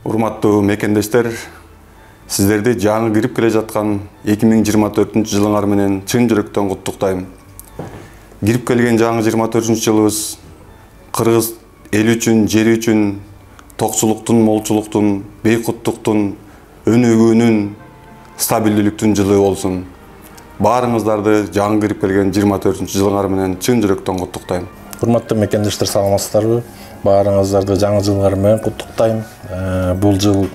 Урматтуу мекендештер, сиздерди жаңы кирип келе жаткан 2024-жылыңар менен чын жүрөктөн куттуктайм. Кирип келген жаңы 24-жылыбыз кыргыз эли үчүн, жери үчүн токчулуктун, молчулуктун, бейкуттуктун, өнүгүүнүн, стабилдүүлүктүн жылы болсун. Баарыңыздарды жаңы кирип келген 24-жылыңар менен чын жүрөктөн куттуктайм. Урматтуу мекендештер, саламатсыздарбы? Баарыңыздарды жаңы жылыңар менен куттуктайм. Бул жыл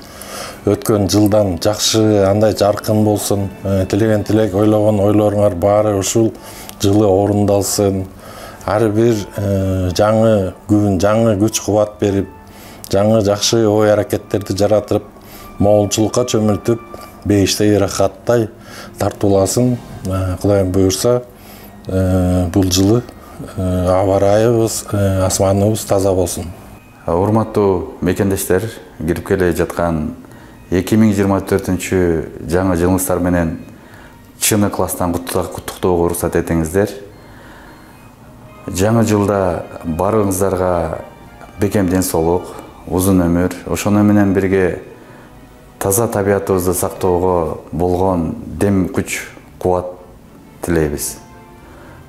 өткөн жылдан жакшы, андай жаркын болсун. Тилеген тилек, ойлогон ойлоруңар баары ушул жылы орундалсын. Ар бир жаңы күн, жаңы күч кубат берип, жаңы жакшы ой аракеттерди жаратып, моолчулукка чөмүлтүп, бейиштей ырахаттай тартууласын. Кудайым буйрса, бул жылы аба ырайыбыз, асманыбыз таза болсун. Урматтуу мекендештер, кирип келе жаткан 2024 жаңы жылыңыздар менен чын ыкластан куттуктоого уруксат этиңиздер. Жаңы жылда баарыңыздарга бекем ден соолук, узун өмүр, ошону менен бирге таза табиятыбызды сактоого болгон дем күч кубат тилейбиз.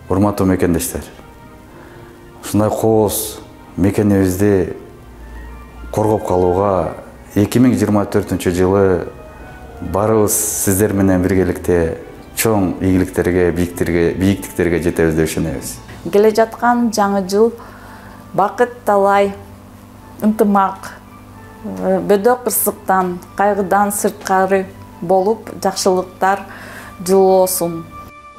Урматтуу мекендештер, ушундай кооз мекенибизди коргоп калууга 2024 жылы баарыбыз сиздер менен биргеликте чоң ийгиликтерге, бийиктиктерге жетебиз деп ишенебиз. Келе жаткан жаңы жыл бакыт талай, ынтымак, бөдө кырсыктан, кайгыдан сырткары болуп, жакшылыктар жылоосун.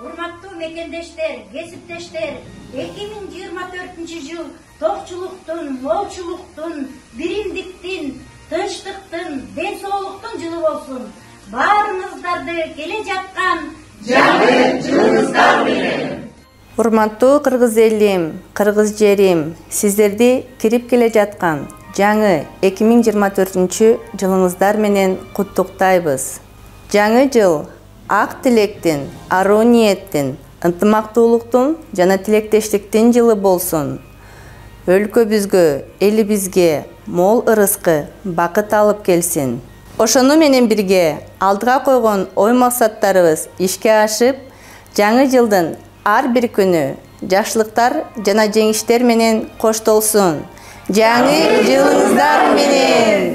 Урматтуу мекендештер, кесиптештер, 2024 жыл токчулуктун, молчулуктун, биримдиктин, тынчтыктын, ден соолуктун жылы болсун. Баарыңыздарды келе жаткан жаңы жылыңыздар менен. Урматтуу кыргыз элим, кыргыз жерим, сиздерди кирип келе жаткан жаңы 2024 жылыңыздар менен куттуктайбыз. Жаңы жыл ак тилектин, аруу ниеттин, ынтымактуулуктун жана тилектештиктин жылы болсун. Өлкөбүзгө, элибизге мол ырыскы, бакыт алып келсин. Ошону менен бирге алдыга койгон ой максаттарыбыз ишке ашып, жаңы жылдын ар бир күнү жакшылыктар жана жеңиштер менен коштолсун. Жаңы жылыңыздар менен!